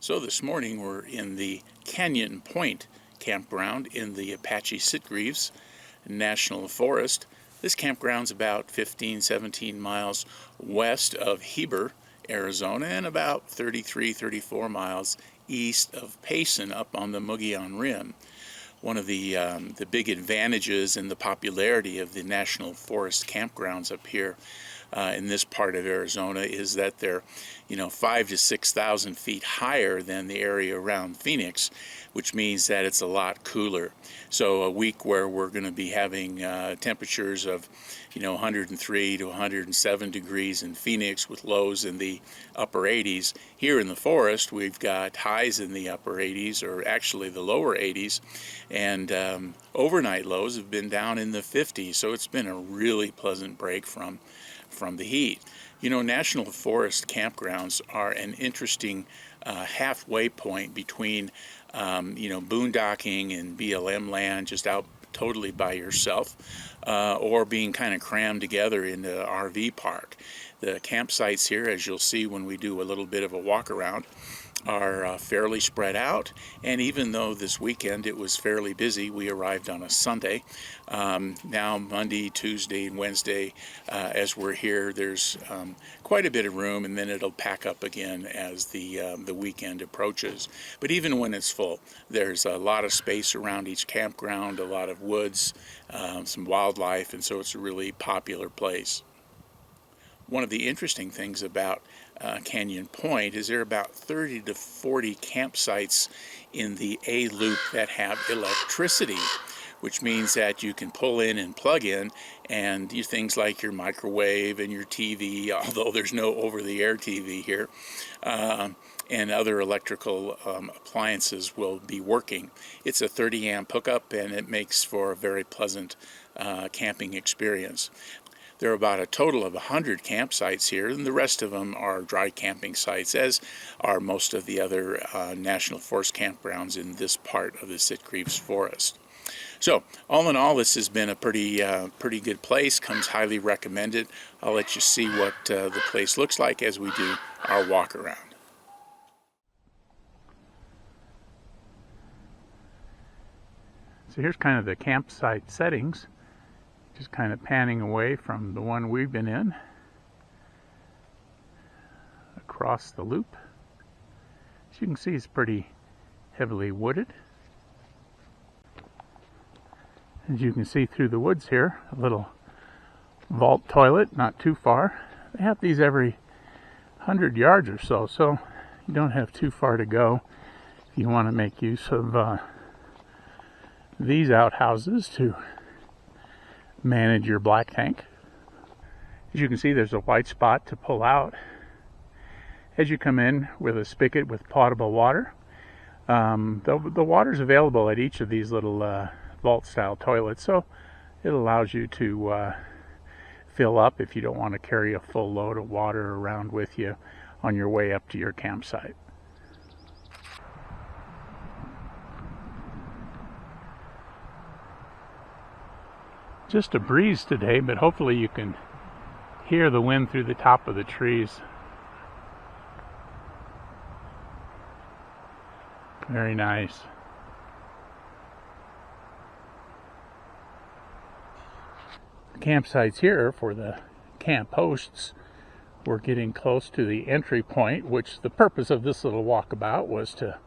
So this morning we're in the Canyon Point Campground in the Apache-Sitgreaves National Forest. This campground's about 15-17 miles west of Heber, Arizona, and about 33-34 miles east of Payson up on the Mogollon Rim. One of the big advantages in the popularity of the National Forest campgrounds up here in this part of Arizona is that they're 5,000 to 6,000 feet higher than the area around Phoenix, which means that it's a lot cooler. So a week where we're going to be having temperatures of 103 to 107 degrees in Phoenix with lows in the upper 80s. Here in the forest we've got highs in the upper 80s, or actually the lower 80s, and overnight lows have been down in the 50s, so it's been a really pleasant break from the heat. National Forest campgrounds are an interesting halfway point between boondocking and BLM land, just out totally by yourself, or being kind of crammed together in the RV park. The campsites here, as you'll see when we do a little bit of a walk around, are fairly spread out, and even though this weekend it was fairly busy, we arrived on a Sunday. Now Monday, Tuesday, and Wednesday, as we're here, there's quite a bit of room, and then it'll pack up again as the weekend approaches. But even when it's full, there's a lot of space around each campground, a lot of woods, some wildlife, and so it's a really popular place. One of the interesting things about Canyon Point is there are about 30 to 40 campsites in the A loop that have electricity, which means that you can pull in and plug in and do things like your microwave and your TV, although there's no over-the-air TV here, and other electrical appliances will be working. It's a 30 amp hookup, and it makes for a very pleasant camping experience. There are about a total of 100 campsites here, and the rest of them are dry camping sites, as are most of the other National Forest campgrounds in this part of the Sitgreaves Forest. So, all in all, this has been a pretty good place. Comes highly recommended. I'll let you see what the place looks like as we do our walk around. So here's kind of the campsite settings. Just kind of panning away from the one we've been in, across the loop. As you can see, it's pretty heavily wooded. As you can see through the woods here, a little vault toilet not too far. They have these every 100 yards or so, so you don't have too far to go if you want to make use of these outhouses to manage your black tank. As you can see, there's a white spot to pull out as you come in with a spigot with potable water. The water's available at each of these little vault style toilets, so it allows you to fill up if you don't want to carry a full load of water around with you on your way up to your campsite. Just a breeze today, but hopefully you can hear the wind through the top of the trees. Very nice. The campsites here for the camp hosts, we're getting close to the entry point, which the purpose of this little walkabout was to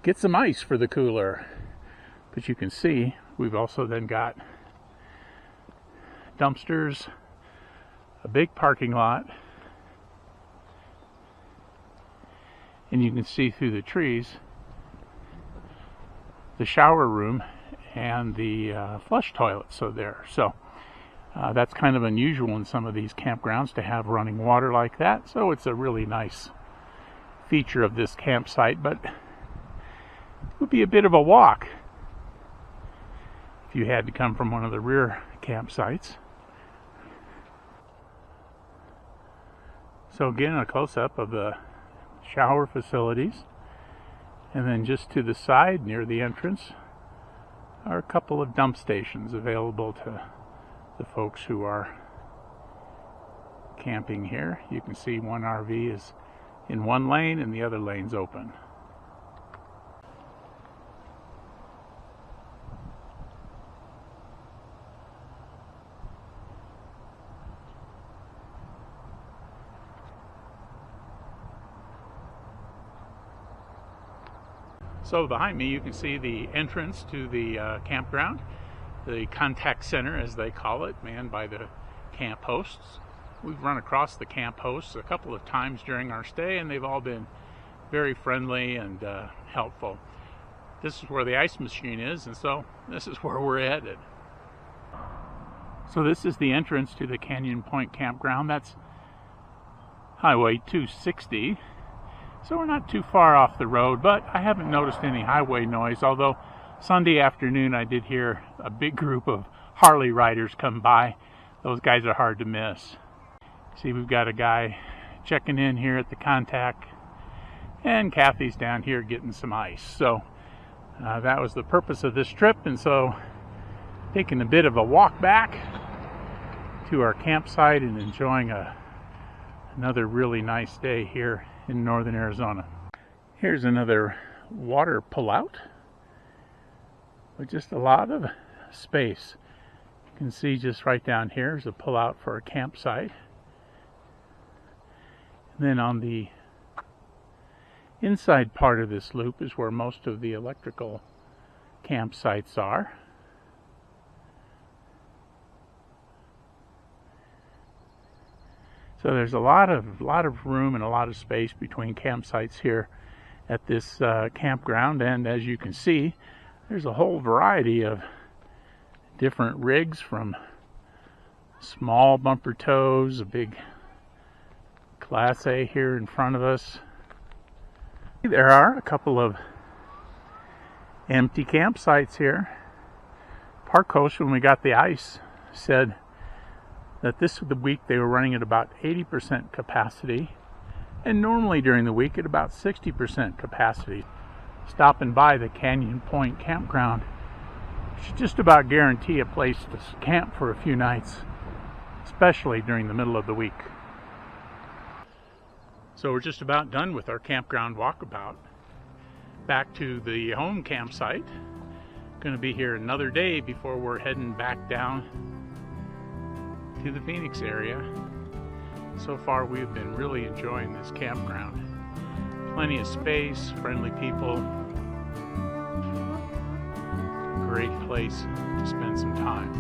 get some ice for the cooler. But you can see we've also then got dumpsters, a big parking lot, and you can see through the trees the shower room and the flush toilets are there. So that's kind of unusual in some of these campgrounds to have running water like that, so it's a really nice feature of this campsite, but it would be a bit of a walk if you had to come from one of the rear campsites. So again, a close-up of the shower facilities, and then just to the side near the entrance are a couple of dump stations available to the folks who are camping here. You can see one RV is in one lane and the other lane's open. So behind me you can see the entrance to the campground, the contact center as they call it, manned by the camp hosts. We've run across the camp hosts a couple of times during our stay, and they've all been very friendly and helpful. This is where the ice machine is, and so this is where we're headed. So this is the entrance to the Canyon Point Campground. That's Highway 260. So we're not too far off the road, but I haven't noticed any highway noise, although Sunday afternoon I did hear a big group of Harley riders come by. Those guys are hard to miss. See, we've got a guy checking in here at the contact, and Kathy's down here getting some ice. So that was the purpose of this trip, and so taking a bit of a walk back to our campsite and enjoying another really nice day here in northern Arizona. Here's another water pullout with just a lot of space. You can see just right down here is a pullout for a campsite. And then on the inside part of this loop is where most of the electrical campsites are. So there's a lot of room and a lot of space between campsites here at this campground, and as you can see, there's a whole variety of different rigs, from small bumper tows, a big Class A here in front of us. There are a couple of empty campsites here. Park host, when we got the ice, said that this week they were running at about 80% capacity, and normally during the week at about 60% capacity. Stopping by the Canyon Point Campground should just about guarantee a place to camp for a few nights, especially during the middle of the week. So we're just about done with our campground walkabout. Back to the home campsite. Going to be here another day before we're heading back down to the Phoenix area. So far we've been really enjoying this campground. Plenty of space, friendly people, great place to spend some time.